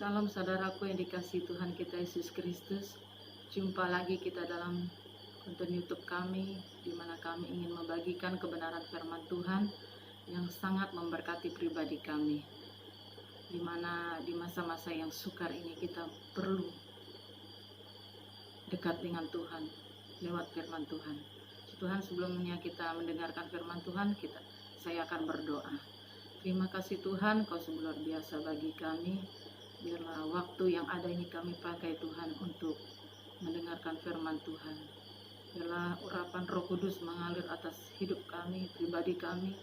Salam saudaraku yang dikasihi Tuhan kita Yesus Kristus. Jumpa lagi kita dalam konten YouTube kami, di mana kami ingin membagikan kebenaran firman Tuhan yang sangat memberkati pribadi kami. Di mana di masa-masa yang sukar ini kita perlu dekat dengan Tuhan lewat firman Tuhan. Tuhan, sebelumnya kita mendengarkan firman Tuhan, saya akan berdoa. Terima kasih Tuhan, Kau sungguh luar biasa bagi kami. Biarlah waktu yang ada ini kami pakai Tuhan untuk mendengarkan firman Tuhan. Biarlah urapan Roh Kudus mengalir atas hidup kami, pribadi kami.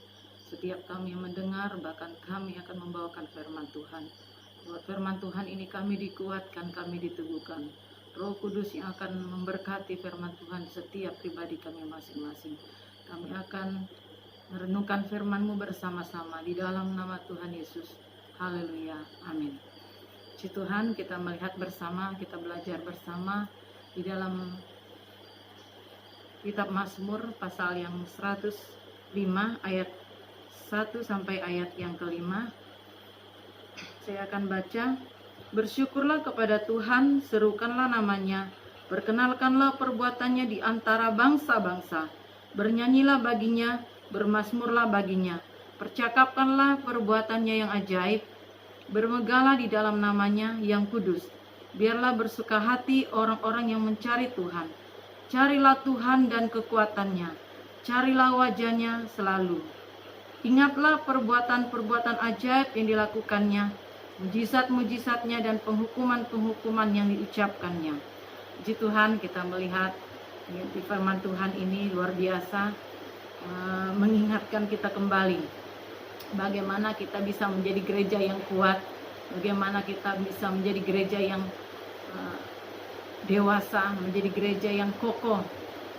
Setiap kami yang mendengar, bahkan kami akan membawakan firman Tuhan. Lewat firman Tuhan ini kami dikuatkan, kami diteguhkan. Roh Kudus yang akan memberkati firman Tuhan setiap pribadi kami masing-masing. Kami akan merenungkan firman-Mu bersama-sama di dalam nama Tuhan Yesus. Haleluya. Amin. Puji Tuhan, kita melihat bersama, kita belajar bersama di dalam kitab Mazmur pasal yang 105 ayat 1 sampai ayat yang kelima. Saya akan baca. Bersyukurlah kepada Tuhan, serukanlah namanya, perkenalkanlah perbuatannya di antara bangsa-bangsa. Bernyanyilah baginya, bermazmurlah baginya. Percakapkanlah perbuatannya yang ajaib. Bermegahlah di dalam namanya yang kudus. Biarlah bersuka hati orang-orang yang mencari Tuhan. Carilah Tuhan dan kekuatannya. Carilah wajahnya selalu. Ingatlah perbuatan-perbuatan ajaib yang dilakukannya, mujizat-mujizatnya dan penghukuman-penghukuman yang diucapkannya. Puji Tuhan, kita melihat di firman Tuhan ini luar biasa, mengingatkan kita kembali bagaimana kita bisa menjadi gereja yang kuat, bagaimana kita bisa menjadi gereja yang dewasa, menjadi gereja yang kokoh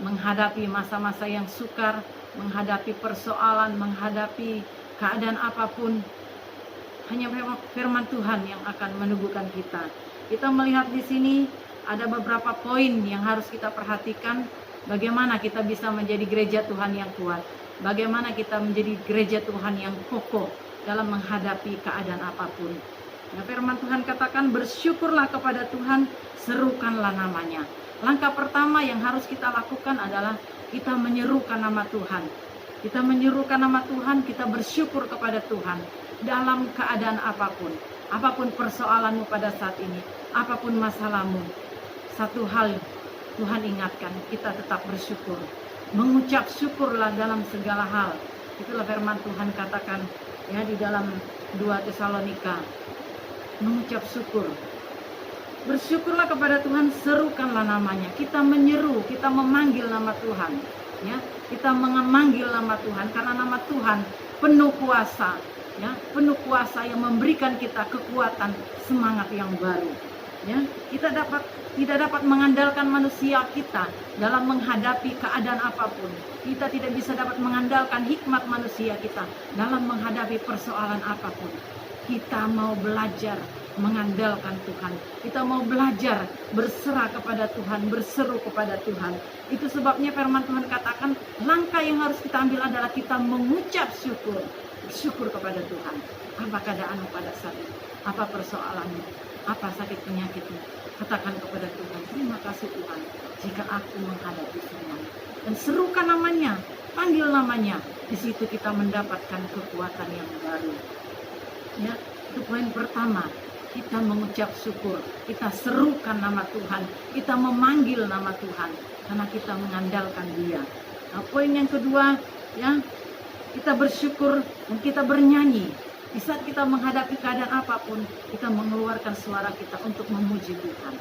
menghadapi masa-masa yang sukar, menghadapi persoalan, menghadapi keadaan apapun. Hanya firman Tuhan yang akan meneguhkan kita. Kita melihat di sini ada beberapa poin yang harus kita perhatikan, bagaimana kita bisa menjadi gereja Tuhan yang kuat. Bagaimana kita menjadi gereja Tuhan yang kokoh dalam menghadapi keadaan apapun. Nah, firman Tuhan katakan, bersyukurlah kepada Tuhan, serukanlah namanya. Langkah pertama yang harus kita lakukan adalah kita menyerukan nama Tuhan. Kita menyerukan nama Tuhan, kita bersyukur kepada Tuhan dalam keadaan apapun. Apapun persoalanmu pada saat ini, apapun masalahmu. Satu hal Tuhan ingatkan, kita tetap bersyukur. Mengucap syukurlah dalam segala hal. Itulah firman Tuhan katakan ya di dalam 2 Tesalonika. Mengucap syukur. Bersyukurlah kepada Tuhan, serukanlah namanya. Kita menyeru, kita memanggil nama Tuhan. Ya, kita memanggil nama Tuhan karena nama Tuhan penuh kuasa. Ya, penuh kuasa yang memberikan kita kekuatan, semangat yang baru. Ya, kita tidak dapat mengandalkan manusia kita dalam menghadapi keadaan apapun. Kita tidak bisa dapat mengandalkan hikmat manusia kita dalam menghadapi persoalan apapun. Kita mau belajar mengandalkan Tuhan. Kita mau belajar berserah kepada Tuhan, berseru kepada Tuhan. Itu sebabnya firman Tuhan katakan, langkah yang harus kita ambil adalah kita mengucap syukur. Bersyukur kepada Tuhan. Apa keadaanmu pada saat ini? Apa persoalanmu? Apa sakit penyakitmu? Katakan kepada Tuhan, terima kasih Tuhan jika aku menghadapi semuanya. Dan serukan namanya, panggil namanya. Di situ kita mendapatkan kekuatan yang baru. Ya, itu poin pertama. Kita mengucap syukur, kita serukan nama Tuhan, kita memanggil nama Tuhan karena kita mengandalkan Dia. Nah, poin yang kedua, ya, kita bersyukur dan kita bernyanyi. Di saat kita menghadapi keadaan apapun, kita mengeluarkan suara kita untuk memuji Tuhan.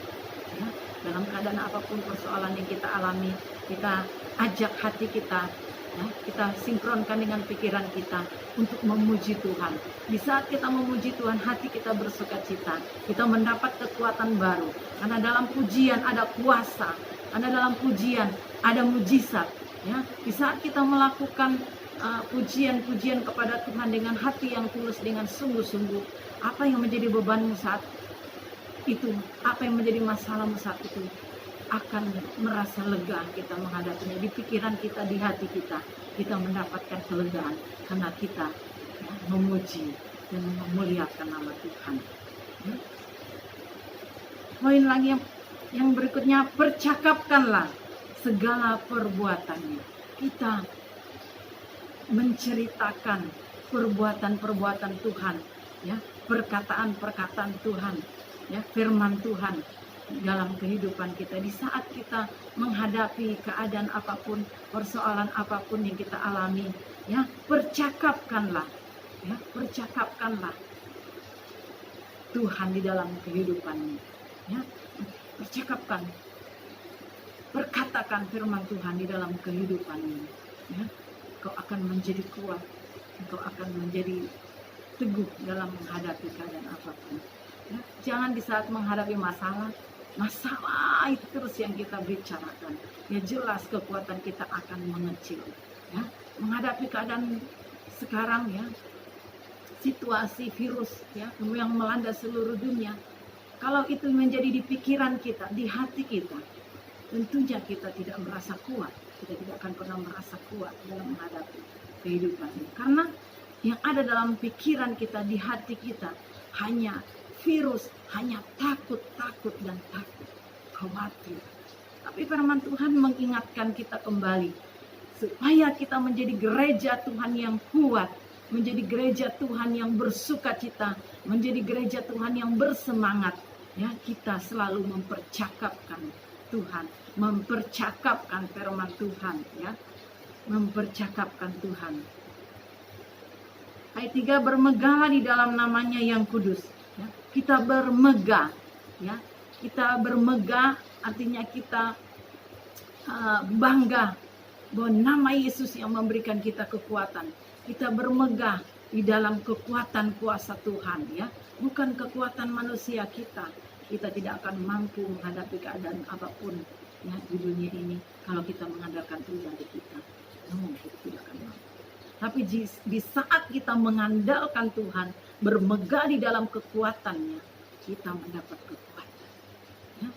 Ya, dalam keadaan apapun persoalan yang kita alami, kita ajak hati kita, ya, kita sinkronkan dengan pikiran kita untuk memuji Tuhan. Di saat kita memuji Tuhan, hati kita bersuka cita. Kita mendapat kekuatan baru. Karena dalam pujian ada kuasa. Karena dalam pujian ada mujizat. Ya, di saat kita melakukan pujian-pujian kepada Tuhan dengan hati yang tulus, dengan sungguh-sungguh, apa yang menjadi bebanmu saat itu, apa yang menjadi masalahmu saat itu, akan merasa lega kita menghadapinya. Di pikiran kita, di hati kita, kita mendapatkan kelegaan karena kita memuji dan memuliakan nama Tuhan. Poin lagi yang berikutnya, percakapkanlah segala perbuatannya. Kita menceritakan perbuatan-perbuatan Tuhan, ya, perkataan-perkataan Tuhan, ya, firman Tuhan dalam kehidupan kita. Di saat kita menghadapi keadaan apapun, persoalan apapun yang kita alami, ya, percakapkanlah, ya, percakapkanlah Tuhan di dalam kehidupanmu, ya, percakapkan, perkatakan firman Tuhan di dalam kehidupanmu, ya. Kau akan menjadi kuat, kau akan menjadi teguh dalam menghadapi keadaan apapun, ya. Jangan di saat menghadapi masalah itu terus yang kita bicarakan, ya, jelas kekuatan kita akan mengecil, ya. Menghadapi keadaan sekarang, ya, situasi virus, ya, yang melanda seluruh dunia, kalau itu menjadi di pikiran kita, di hati kita, tentunya kita tidak merasa kuat. Kita tidak akan pernah merasa kuat dalam menghadapi kehidupan ini. Karena yang ada dalam pikiran kita, di hati kita, hanya virus, hanya takut dan takut, khawatir. Tapi firman Tuhan mengingatkan kita kembali, supaya kita menjadi gereja Tuhan yang kuat, menjadi gereja Tuhan yang bersukacita, menjadi gereja Tuhan yang bersemangat. Ya, kita selalu mempercakapkan Tuhan, mempercakapkan firman Tuhan, ya, mempercakapkan Tuhan. Ayat 3, bermegahlah di dalam namanya yang kudus, ya. Kita bermegah, ya, kita bermegah artinya kita bangga bahwa nama Yesus yang memberikan kita kekuatan. Kita bermegah di dalam kekuatan kuasa Tuhan, ya, bukan kekuatan manusia kita. Kita tidak akan mampu menghadapi keadaan apapun, ya, di dunia ini kalau kita mengandalkan pribadi kita. Kita tidak akan mampu. Tapi di saat kita mengandalkan Tuhan, bermegah di dalam kekuatannya, kita mendapat kekuatan, ya.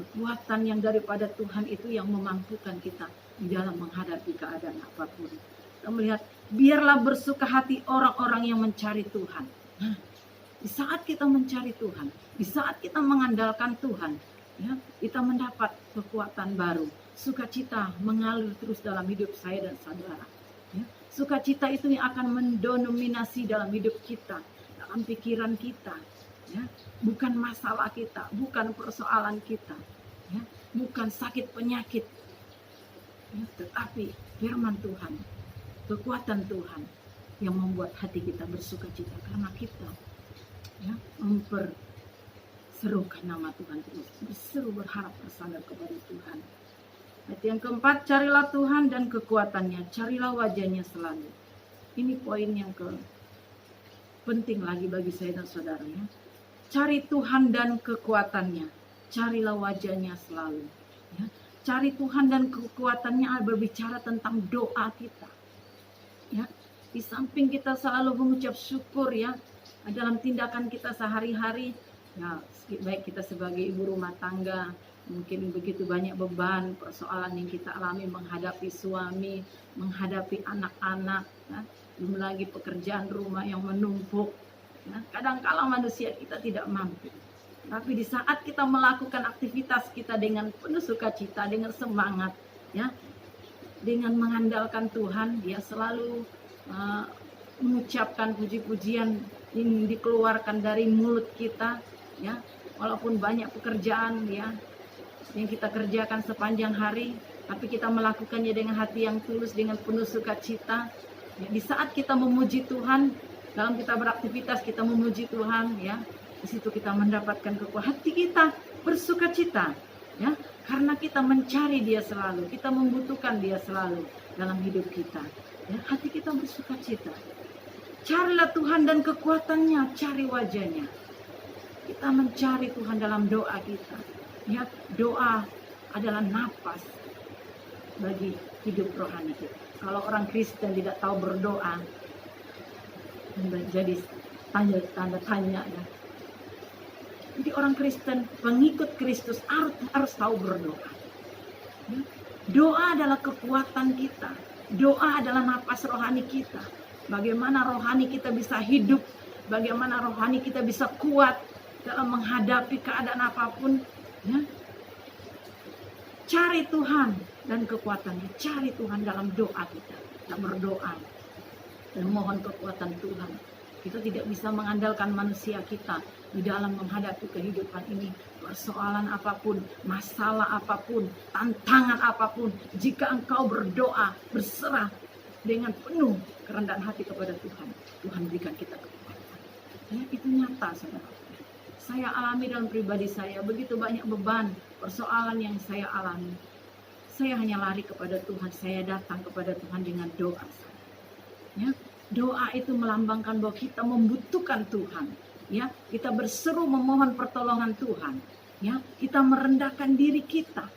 Kekuatan yang daripada Tuhan itu yang memampukan kita di dalam menghadapi keadaan apapun. Kita melihat, biarlah bersuka hati orang-orang yang mencari Tuhan. Nah, di saat kita mencari Tuhan, di saat kita mengandalkan Tuhan, ya, kita mendapat kekuatan baru. Sukacita mengalir terus dalam hidup saya dan saudara. Ya. Sukacita itu yang akan mendominasi dalam hidup kita, dalam pikiran kita. Ya. Bukan masalah kita, bukan persoalan kita, ya. Bukan sakit penyakit, ya, tetapi firman Tuhan, kekuatan Tuhan yang membuat hati kita bersukacita karena kita, ya, memperserukan nama Tuhan terus, berseru, berharap, bersandar kepada Tuhan. Ayat yang keempat, carilah Tuhan dan kekuatannya, carilah wajahnya selalu. Ini poin yang penting lagi bagi saya dan saudara, ya. Cari Tuhan dan kekuatannya, carilah wajahnya selalu, ya. Cari Tuhan dan kekuatannya berbicara tentang doa kita, ya. Di samping kita selalu mengucap syukur, ya, dalam tindakan kita sehari-hari, ya, baik kita sebagai ibu rumah tangga, mungkin begitu banyak beban, persoalan yang kita alami menghadapi suami, menghadapi anak-anak, ya, belum lagi pekerjaan rumah yang menumpuk, ya. Kadang-kala manusia kita tidak mampu. Tapi di saat kita melakukan aktivitas kita dengan penuh sukacita, dengan semangat, ya, dengan mengandalkan Tuhan, Dia selalu mengucapkan puji-pujian yang dikeluarkan dari mulut kita, ya, walaupun banyak pekerjaan, ya, yang kita kerjakan sepanjang hari, tapi kita melakukannya dengan hati yang tulus, dengan penuh sukacita. Ya, di saat kita memuji Tuhan, dalam kita beraktivitas kita memuji Tuhan, ya, di situ kita mendapatkan kekuatan, hati kita bersukacita, ya, karena kita mencari Dia selalu, kita membutuhkan Dia selalu dalam hidup kita, ya, hati kita bersukacita. Carilah Tuhan dan kekuatannya, cari wajahnya. Kita mencari Tuhan dalam doa kita. Ya, doa adalah napas bagi hidup rohani kita. Kalau orang Kristen tidak tahu berdoa, jadi tanda tanya, ya. Jadi orang Kristen, pengikut Kristus harus tahu berdoa. Ya. Doa adalah kekuatan kita. Doa adalah napas rohani kita. Bagaimana rohani kita bisa hidup, bagaimana rohani kita bisa kuat, dalam menghadapi keadaan apapun, ya, cari Tuhan dan kekuatannya. Cari Tuhan dalam doa kita. Kita berdoa dan mohon kekuatan Tuhan. Kita tidak bisa mengandalkan manusia kita di dalam menghadapi kehidupan ini. Persoalan apapun, masalah apapun, tantangan apapun. Jika engkau berdoa, berserah dengan penuh kerendahan hati kepada Tuhan, Tuhan berikan kita kekuatan. Ya, itu nyata, saudara. Saya alami dalam pribadi saya, begitu banyak beban, persoalan yang saya alami. Saya hanya lari kepada Tuhan, saya datang kepada Tuhan dengan doa saya. Ya, doa itu melambangkan bahwa kita membutuhkan Tuhan. Ya, kita berseru memohon pertolongan Tuhan. Ya, kita merendahkan diri kita.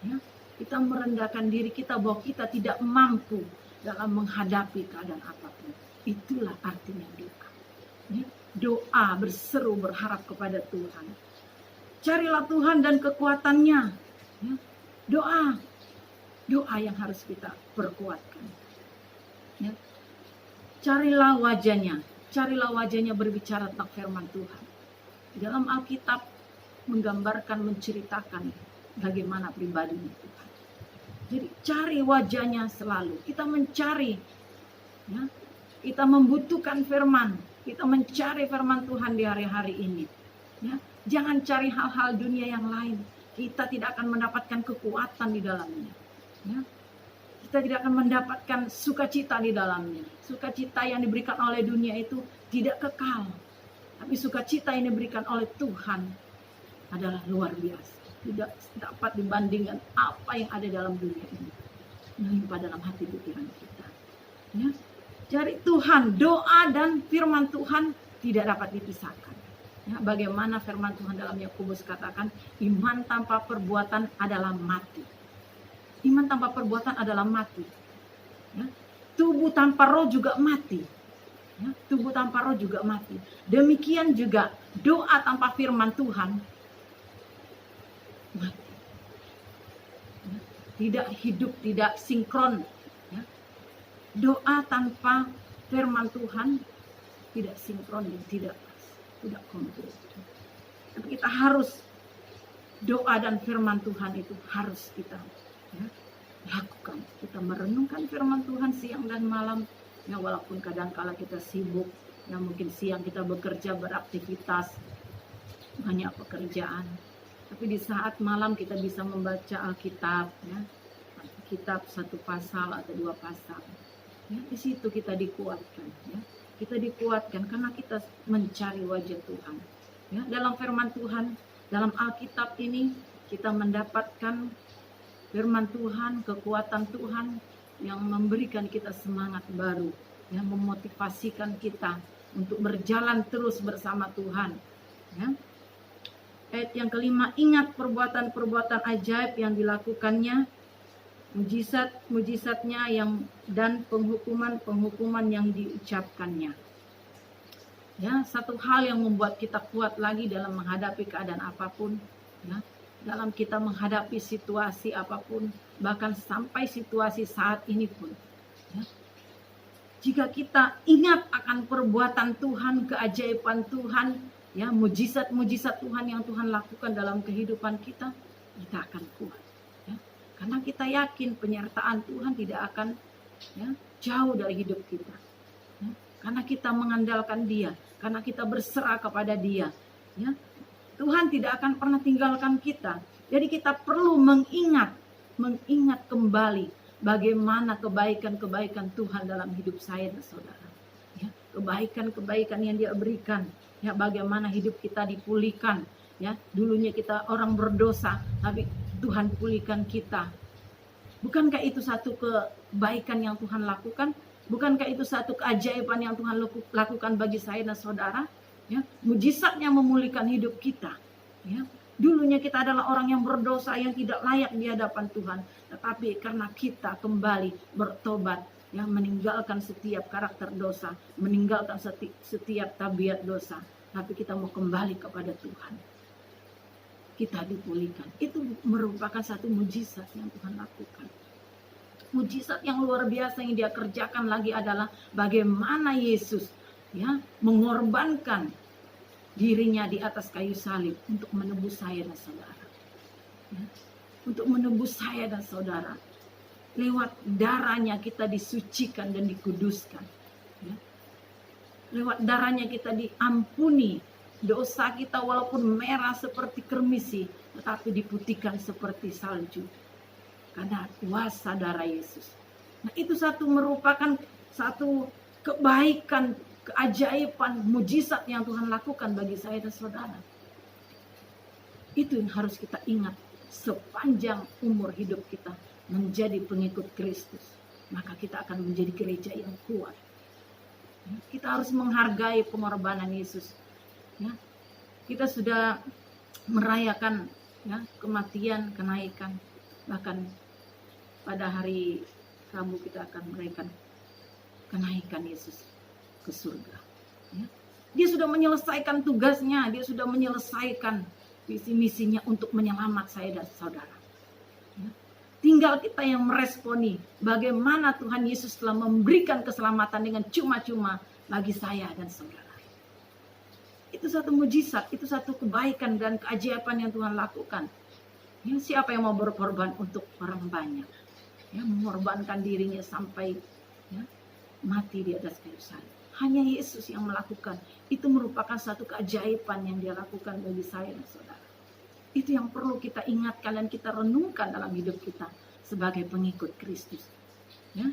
Ya, kita merendahkan diri kita bahwa kita tidak mampu dalam menghadapi keadaan apapun. Itulah artinya doa. Ya, doa berseru berharap kepada Tuhan. Carilah Tuhan dan kekuatannya. Ya, doa yang harus kita perkuatkan. Ya, carilah wajahnya berbicara tentang firman Tuhan. Dalam Alkitab menggambarkan, menceritakan bagaimana pribadinya Tuhan. Jadi cari wajahnya selalu. Kita mencari, ya, kita membutuhkan firman. Kita mencari firman Tuhan di hari-hari ini. Ya, jangan cari hal-hal dunia yang lain. Kita tidak akan mendapatkan kekuatan di dalamnya. Ya, kita tidak akan mendapatkan sukacita di dalamnya. Sukacita yang diberikan oleh dunia itu tidak kekal. Tapi sukacita yang diberikan oleh Tuhan adalah luar biasa. Tidak dapat dibandingkan apa yang ada dalam dunia ini. Melimpah dalam hati pikiran kita. Ya, cari Tuhan, doa dan firman Tuhan tidak dapat dipisahkan. Ya, bagaimana firman Tuhan dalam Yakobus katakan, iman tanpa perbuatan adalah mati. Iman tanpa perbuatan adalah mati. Ya, tubuh tanpa roh juga mati. Ya, tubuh tanpa roh juga mati. Demikian juga doa tanpa firman Tuhan mati. Ya, tidak hidup, tidak sinkron. Ya, doa tanpa firman Tuhan tidak sinkron dan tidak komplit. Tapi kita harus doa dan firman Tuhan itu harus kita, ya, lakukan. Kita merenungkan firman Tuhan siang dan malam. Ya, walaupun kadang-kala kita sibuk, ya mungkin siang kita bekerja, beraktivitas, banyak pekerjaan. Tapi di saat malam kita bisa membaca Alkitab, ya, kitab 1 pasal atau 2 pasal. Ya, di situ kita dikuatkan. Ya. Kita dikuatkan karena kita mencari wajah Tuhan. Ya, dalam firman Tuhan, dalam Alkitab ini kita mendapatkan firman Tuhan, kekuatan Tuhan yang memberikan kita semangat baru, yang memotivasikan kita untuk berjalan terus bersama Tuhan. Ya. Ayat yang kelima, ingat perbuatan-perbuatan ajaib yang dilakukannya, mujizat-mujizatnya yang dan penghukuman yang diucapkannya. Ya, satu hal yang membuat kita kuat lagi dalam menghadapi keadaan apapun, ya, dalam kita menghadapi situasi apapun, bahkan sampai situasi saat ini pun. Ya, jika kita ingat akan perbuatan Tuhan, keajaiban Tuhan, ya, mujizat-mujizat Tuhan yang Tuhan lakukan dalam kehidupan kita, kita akan kuat. Karena kita yakin penyertaan Tuhan tidak akan, ya, jauh dari hidup kita. Ya, karena kita mengandalkan Dia, karena kita berserah kepada Dia. Ya, Tuhan tidak akan pernah tinggalkan kita. Jadi kita perlu mengingat kembali bagaimana kebaikan-kebaikan Tuhan dalam hidup saya dan saudara. Ya, kebaikan-kebaikan yang Dia berikan. Ya, bagaimana hidup kita dipulihkan. Ya, dulunya kita orang berdosa, tapi Tuhan pulihkan kita. Bukankah itu satu kebaikan yang Tuhan lakukan? Bukankah itu satu keajaiban yang Tuhan lakukan bagi saya dan saudara? Ya, mujizatnya memulihkan hidup kita. Ya, dulunya kita adalah orang yang berdosa, yang tidak layak di hadapan Tuhan. Tetapi karena kita kembali bertobat, ya, meninggalkan setiap karakter dosa, meninggalkan setiap tabiat dosa, tapi kita mau kembali kepada Tuhan. Kita dipulihkan. Itu merupakan satu mujizat yang Tuhan lakukan. Mujizat yang luar biasa yang Dia kerjakan lagi adalah bagaimana Yesus, ya, mengorbankan dirinya di atas kayu salib untuk menebus saya dan saudara. Ya. Untuk menebus saya dan saudara. Lewat darahnya kita disucikan dan dikuduskan. Ya. Lewat darahnya kita diampuni. Dosa kita walaupun merah seperti kermisi, tetapi diputihkan seperti salju. Karena kuasa darah Yesus. Nah, itu merupakan satu kebaikan, keajaiban, mujizat yang Tuhan lakukan bagi saya dan saudara. Itu yang harus kita ingat sepanjang umur hidup kita menjadi pengikut Kristus. Maka kita akan menjadi gereja yang kuat. Kita harus menghargai pengorbanan Yesus. Ya, kita sudah merayakan kematian, kenaikan. Bahkan pada hari Rabu kita akan merayakan kenaikan Yesus ke surga. Ya. Dia sudah menyelesaikan tugasnya, dia sudah menyelesaikan visi misinya untuk menyelamat saya dan saudara. Ya. Tinggal kita yang meresponi bagaimana Tuhan Yesus telah memberikan keselamatan dengan cuma-cuma bagi saya dan saudara. Itu satu mujizat, itu satu kebaikan dan keajaiban yang Tuhan lakukan. Ya, siapa yang mau berkorban untuk orang banyak? Ya, mengorbankan dirinya sampai mati di atas kayu salib. Hanya Yesus yang melakukan. Itu merupakan satu keajaiban yang dia lakukan bagi saya dan saudara. Itu yang perlu kita ingatkan dan kita renungkan dalam hidup kita sebagai pengikut Kristus. Ya.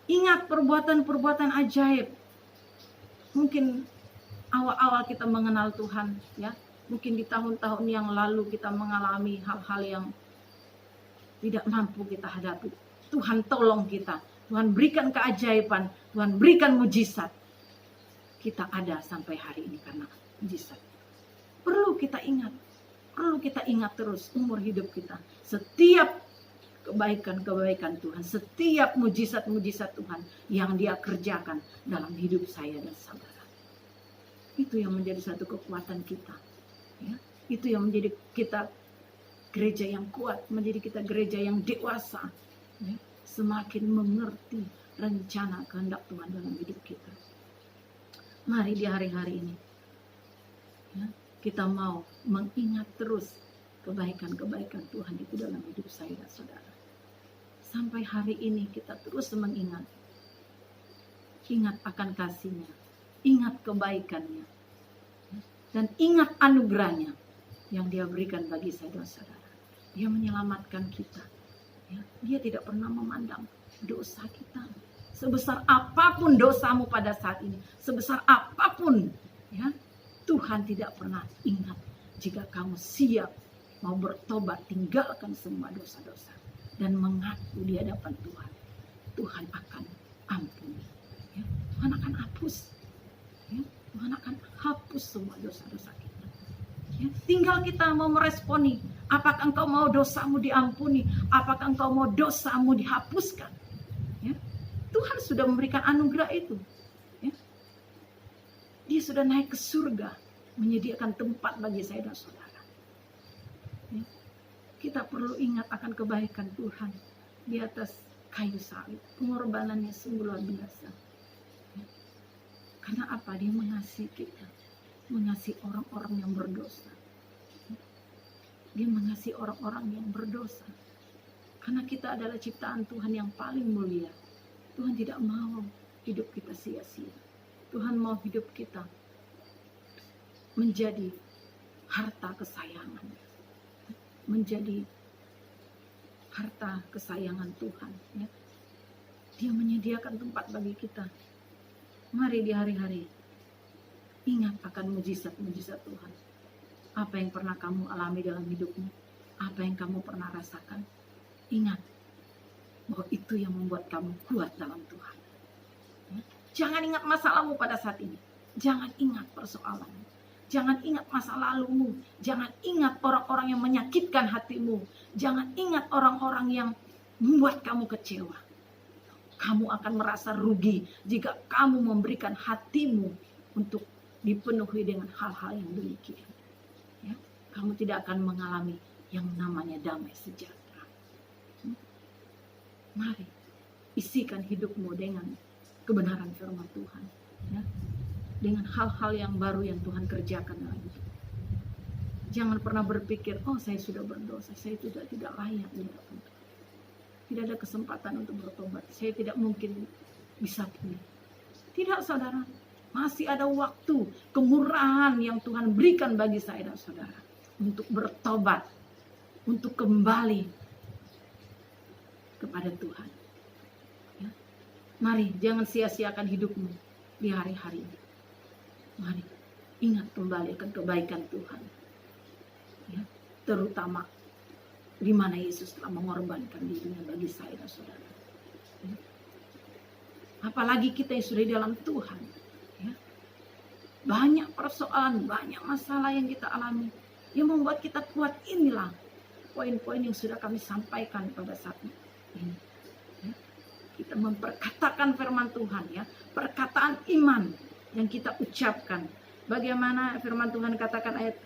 Ingat perbuatan-perbuatan ajaib. Mungkin awal-awal kita mengenal Tuhan, ya, mungkin di tahun-tahun yang lalu kita mengalami hal-hal yang tidak mampu kita hadapi. Tuhan tolong kita, Tuhan berikan keajaiban, Tuhan berikan mujizat. Kita ada sampai hari ini karena mujizat. Perlu kita ingat terus umur hidup kita. Setiap kebaikan-kebaikan Tuhan, setiap mujizat-mujizat Tuhan yang Dia kerjakan dalam hidup saya dan saudara. Itu yang menjadi satu kekuatan kita. Ya. Itu yang menjadi kita gereja yang kuat, menjadi kita gereja yang dewasa. Ya. Semakin mengerti rencana kehendak Tuhan dalam hidup kita. Mari di hari-hari ini, ya, kita mau mengingat terus kebaikan-kebaikan Tuhan itu dalam hidup saya dan saudara. Sampai hari ini kita terus mengingat. Ingat akan kasih-Nya. Ingat kebaikannya. Dan ingat anugerahnya yang Dia berikan bagi saya dan saudara. Dia menyelamatkan kita. Ya, Dia tidak pernah memandang dosa kita. Sebesar apapun dosamu pada saat ini. Sebesar apapun. Ya, Tuhan tidak pernah ingat. Jika kamu siap mau bertobat. Tinggalkan semua dosa-dosa. Dan mengaku di hadapan Tuhan. Tuhan akan ampuni. Ya, Tuhan akan hapus. Ya, Tuhan akan hapus semua dosa-dosa kita. Ya, tinggal kita mau meresponi. Apakah engkau mau dosamu diampuni? Apakah engkau mau dosamu dihapuskan? Ya, Tuhan sudah memberikan anugerah itu. Ya. Dia sudah naik ke surga. Menyediakan tempat bagi saya dan saudara. Ya. Kita perlu ingat akan kebaikan Tuhan. Di atas kayu salib. Pengorbanannya sungguh luar biasa. Karena apa? Dia mengasihi kita. Mengasihi orang-orang yang berdosa. Dia mengasihi orang-orang yang berdosa. Karena kita adalah ciptaan Tuhan yang paling mulia. Tuhan tidak mau hidup kita sia-sia. Tuhan mau hidup kita menjadi harta kesayangan. Menjadi harta kesayangan Tuhan. Ya. Dia menyediakan tempat bagi kita. Mari di hari-hari ingat akan mujizat-mujizat Tuhan. Apa yang pernah kamu alami dalam hidupmu, apa yang kamu pernah rasakan, ingat bahwa itu yang membuat kamu kuat dalam Tuhan. Ya. Jangan ingat masalahmu pada saat ini. Jangan ingat persoalanmu. Jangan ingat masa lalumu. Jangan ingat orang-orang yang menyakitkan hatimu. Jangan ingat orang-orang yang membuat kamu kecewa. Kamu akan merasa rugi jika kamu memberikan hatimu untuk dipenuhi dengan hal-hal yang demikian. Ya, kamu tidak akan mengalami yang namanya damai sejahtera. Mari isikan hidupmu dengan kebenaran firman Tuhan. Ya. dengan hal-hal yang baru yang Tuhan kerjakan lagi. Jangan pernah berpikir, oh saya sudah berdosa, saya tidak layak di hadapan Tuhan. Tidak ada kesempatan untuk bertobat, saya tidak mungkin bisa pulih. Tidak saudara, masih ada waktu, kemurahan yang Tuhan berikan bagi saya dan saudara untuk bertobat, untuk kembali kepada Tuhan. Ya. Mari jangan sia-siakan hidupmu di hari-hari ini. Mari ingat kembali akan kebaikan Tuhan. Ya, terutama di mana Yesus telah mengorbankan dirinya bagi saya dan saudara. Ya. Apalagi kita yang sudah di dalam Tuhan. Ya. Banyak persoalan, banyak masalah yang kita alami yang membuat kita kuat. Inilah poin-poin yang sudah kami sampaikan pada saat ini. Ya. Kita memperkatakan firman Tuhan, ya, perkataan iman yang kita ucapkan. Bagaimana firman Tuhan katakan ayat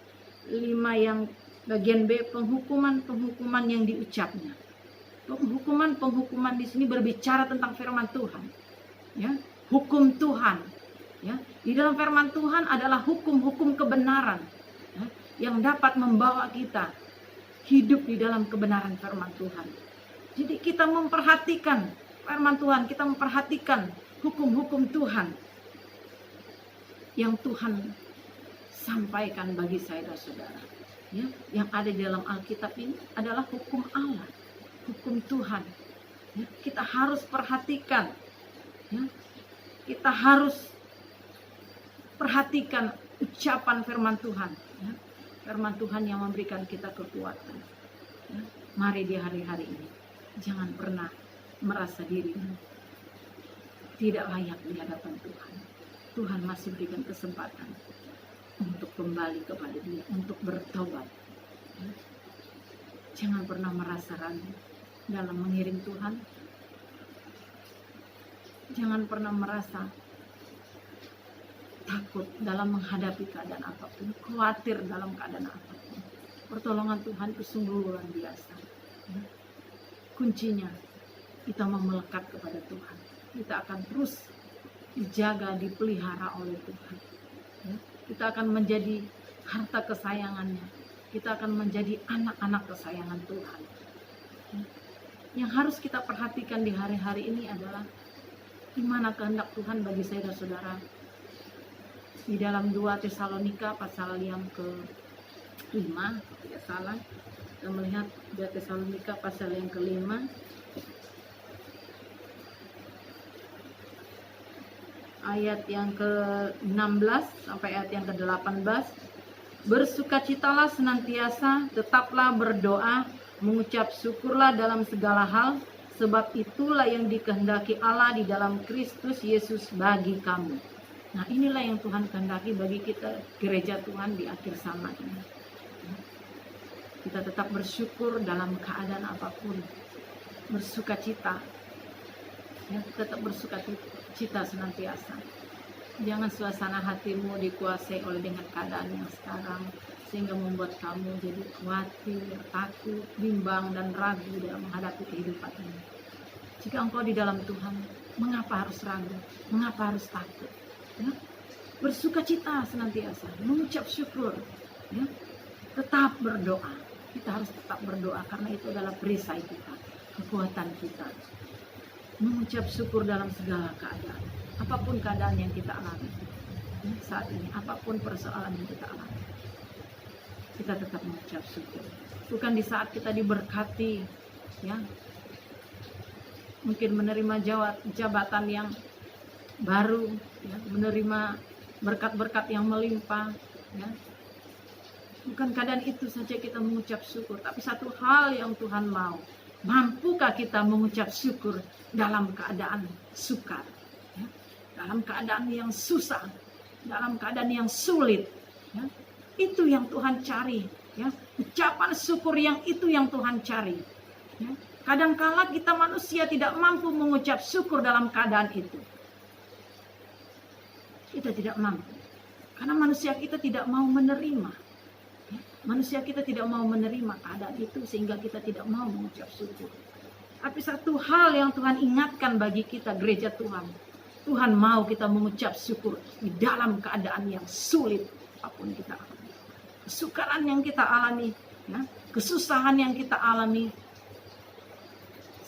5 yang bagian B, penghukuman yang diucapnya. Penghukuman di sini berbicara tentang firman Tuhan. Ya, hukum Tuhan. Ya, di dalam firman Tuhan adalah hukum-hukum kebenaran, ya, yang dapat membawa kita hidup di dalam kebenaran firman Tuhan. Jadi kita memperhatikan firman Tuhan, kita memperhatikan hukum-hukum Tuhan yang Tuhan sampaikan bagi saya dan saudara. Ya, yang ada di dalam Alkitab ini adalah hukum Allah, hukum Tuhan. Ya, kita harus perhatikan. Ya, kita harus perhatikan ucapan firman Tuhan. Ya, firman Tuhan yang memberikan kita kekuatan. Ya, mari di hari-hari ini jangan pernah merasa diri tidak layak di hadapan Tuhan. Tuhan masih berikan kesempatan untuk kembali kepada Dia, untuk bertobat. Ya. Jangan pernah merasa ragu dalam mengiring Tuhan. Jangan pernah merasa takut dalam menghadapi keadaan apapun, khawatir dalam keadaan apapun. Pertolongan Tuhan itu sungguh luar biasa. Ya. Kuncinya kita mau melekat kepada Tuhan. Kita akan terus dijaga, dipelihara oleh Tuhan. Ya. Kita akan menjadi harta kesayangannya. Kita akan menjadi anak-anak kesayangan Tuhan. Ya. Yang harus kita perhatikan di hari-hari ini adalah gimana kehendak Tuhan bagi saya dan saudara. Di dalam 2 Tesalonika pasal yang ke-5, tidak salah, kita melihat 2 Tesalonika pasal yang ke-5, ayat yang ke-16 sampai ayat yang ke-18. Bersukacitalah senantiasa, tetaplah berdoa, mengucap syukurlah dalam segala hal, sebab itulah yang dikehendaki Allah di dalam Kristus Yesus bagi kamu. Nah, inilah yang Tuhan kehendaki bagi kita, gereja Tuhan di akhir zaman ini. Kita tetap bersyukur dalam keadaan apapun, bersukacita. Ya, tetap bersukacita senantiasa. Jangan suasana hatimu dikuasai oleh dengan keadaan yang sekarang, sehingga membuat kamu jadi khawatir, takut, bimbang, dan ragu dalam menghadapi kehidupan ini. Jika engkau di dalam Tuhan, mengapa harus ragu? Mengapa harus takut? Ya? Bersukacita senantiasa, mengucap syukur. Ya? Tetap berdoa. Kita harus tetap berdoa karena itu adalah perisai kita, kekuatan kita. Mengucap syukur dalam segala keadaan, apapun keadaan yang kita alami saat ini, apapun persoalan yang kita alami, kita tetap mengucap syukur. Bukan di saat kita diberkati, ya, mungkin menerima jabatan yang baru, ya, menerima berkat-berkat yang melimpah, ya. Bukan keadaan itu saja kita mengucap syukur, tapi satu hal yang Tuhan mau. Mampukah kita mengucap syukur dalam keadaan sukar, ya? Dalam keadaan yang susah, dalam keadaan yang sulit, ya? Itu yang Tuhan cari, ya? Ucapan syukur yang itu yang Tuhan cari, ya? Kadangkala kita manusia tidak mampu mengucap syukur dalam keadaan itu. Kita tidak mampu, karena manusia kita tidak mau menerima. Manusia kita tidak mau menerima keadaan itu, sehingga kita tidak mau mengucap syukur. Tapi satu hal yang Tuhan ingatkan bagi kita, gereja Tuhan, Tuhan mau kita mengucap syukur di dalam keadaan yang sulit apapun kita alami. Kesukaran yang kita alami, ya, kesusahan yang kita alami,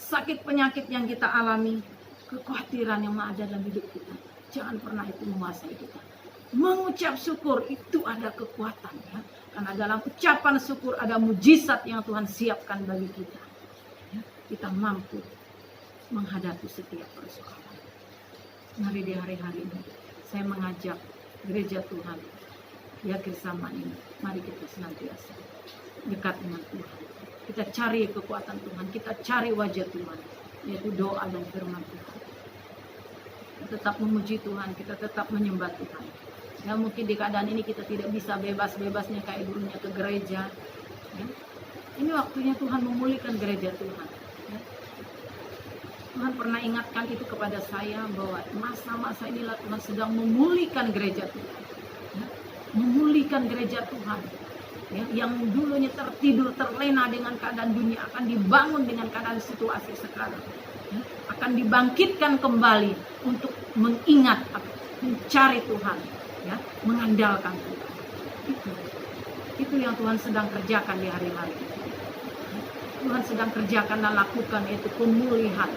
sakit penyakit yang kita alami, kekhawatiran yang ada dalam hidup kita. Jangan pernah itu menguasai kita. Mengucap syukur itu ada kekuatan, ya. Karena dalam ucapan syukur ada mujizat yang Tuhan siapkan bagi kita. Ya, kita mampu menghadapi setiap persoalan. Mari di hari-hari ini saya mengajak gereja Tuhan, ya kebersamaan ini, mari kita senantiasa dekat dengan Tuhan. Kita cari kekuatan Tuhan, kita cari wajah Tuhan, yaitu doa dan firman Tuhan. Kita tetap memuji Tuhan, kita tetap menyembah Tuhan. Ya, mungkin di keadaan ini kita tidak bisa bebas-bebasnya kayak dulunya ke gereja. Ya. Ini waktunya Tuhan memulihkan gereja Tuhan. Ya. Tuhan pernah ingatkan itu kepada saya bahwa masa-masa inilah Tuhan sedang memulihkan gereja Tuhan. Ya. Memulihkan gereja Tuhan. Ya, yang dulunya tertidur, terlena dengan keadaan dunia akan dibangun dengan keadaan situasi sekarang. Ya. Akan dibangkitkan kembali untuk mengingat, mencari Tuhan. Ya, mengandalkan Tuhan. Itu yang Tuhan sedang kerjakan di hari-hari ini. Tuhan sedang kerjakan dan lakukan, yaitu pemulihan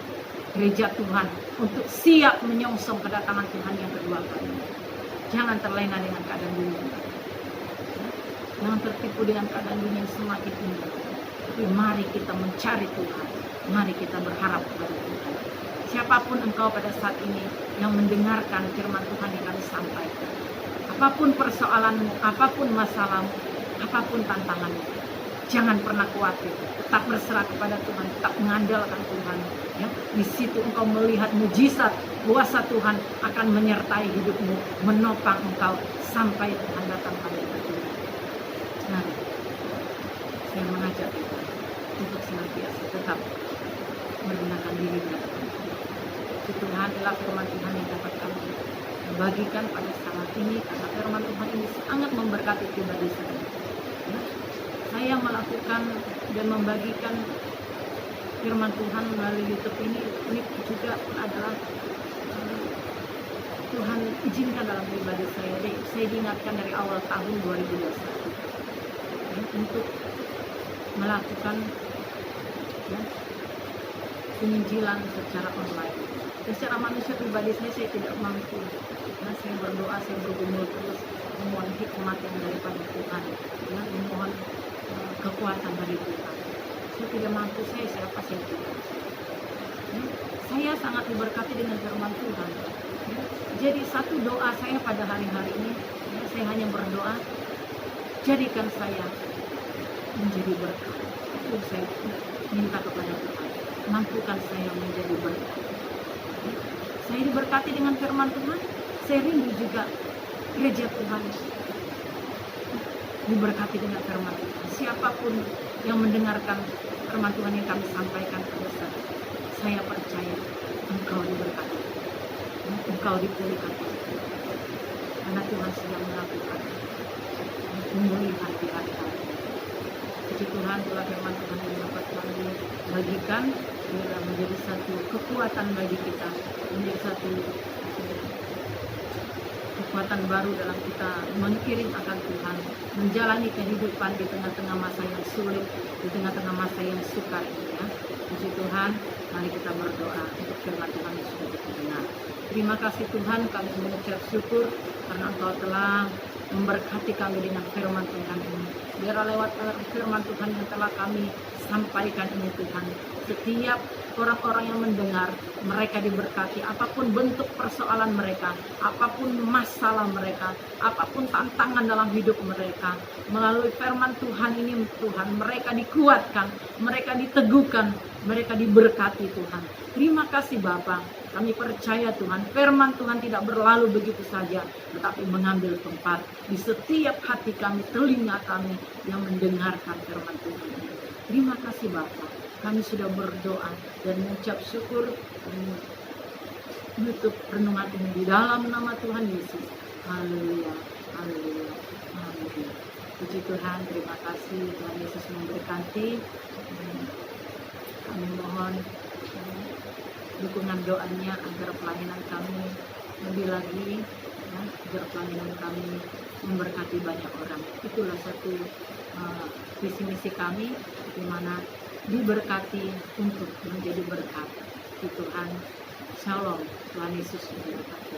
gereja Tuhan untuk siap menyongsong kedatangan Tuhan yang kedua kali. Jangan terlena dengan keadaan dunia. Jangan tertipu dengan keadaan dunia yang semakin indah. Tapi mari kita mencari Tuhan. Mari kita berharap kepada Tuhan. Siapapun engkau pada saat ini yang mendengarkan firman Tuhan yang kami sampaikan. Apapun persoalanmu, apapun masalahmu, apapun tantanganmu, jangan pernah khawatir. Tetap berserah kepada Tuhan, tetap mengandalkan Tuhan. Ya, di situ engkau melihat mujizat kuasa Tuhan akan menyertai hidupmu, menopang engkau sampai Tuhan datang pada itu. Nah, saya mengajak kita untuk senantiasa tetap menggunakan diri kita. Tuhan adalah firman Tuhan yang dapat kami bagikan pada saat ini, karena firman Tuhan ini sangat memberkati pribadi saya. Ya, saya melakukan dan membagikan firman Tuhan melalui YouTube ini juga adalah Tuhan izinkan dalam pribadi saya. Saya diingatkan dari awal tahun 2021 ya, untuk melakukan ya, penginjilan secara online. Secara manusia pribadi saya tidak mampu. Nah, saya berdoa, saya bergumul terus memohon hikmat yang daripada Tuhan, ya, memohon kekuatan dari Tuhan. Saya tidak mampu, saya siapa saya tidak. Ya, saya sangat diberkati dengan firman Tuhan. Ya, jadi satu doa saya pada hari-hari ini, ya, saya hanya berdoa, jadikan saya menjadi berkat. Itu saya minta kepada Tuhan, mampukan saya menjadi berkat. Saya diberkati dengan firman Tuhan. Saya rindu juga gereja Tuhan diberkati dengan firman Tuhan. Siapapun yang mendengarkan firman Tuhan yang kami sampaikan pada saat, saya percaya engkau diberkati, engkau dipulihkan, karena Tuhan sedang melakukan pemulihan di hari-hari. Puji Tuhan, telah firman Tuhan yang dapat kami bagikan biarlah menjadi satu kekuatan bagi kita, menjadi satu kekuatan baru dalam kita mengiring akan Tuhan, menjalani kehidupan di tengah-tengah masa yang sulit, di tengah-tengah masa yang sukar ini, ya. Puji Tuhan, mari kita berdoa untuk firman Tuhan yang sudah kita dengar. Terima kasih Tuhan, kami mengucap syukur karena Engkau telah memberkati kami dengan firman Tuhan ini. Biar lewat firman Tuhan yang telah kami sampaikan ini Tuhan, setiap orang-orang yang mendengar, mereka diberkati. Apapun bentuk persoalan mereka, apapun masalah mereka, apapun tantangan dalam hidup mereka, melalui firman Tuhan ini Tuhan, mereka dikuatkan, mereka diteguhkan, mereka diberkati Tuhan. Terima kasih Bapa. Kami percaya Tuhan, firman Tuhan tidak berlalu begitu saja, tetapi mengambil tempat di setiap hati kami, telinga kami yang mendengarkan firman Tuhan ini. Terima kasih Bapa. Kami sudah berdoa dan mengucap syukur dan menutup renungan ini di dalam nama Tuhan Yesus. Haleluya, haleluya, haleluya. Puji Tuhan, terima kasih Tuhan Yesus memberkati. Kami mohon dukungan doanya agar pelayanan kami lebih lagi ya, berpelayanan kami memberkati banyak orang. Itulah satu visi misi kami, di mana diberkati untuk menjadi berkat. Tuhan, Shalom, Tuhan Yesus memberkati.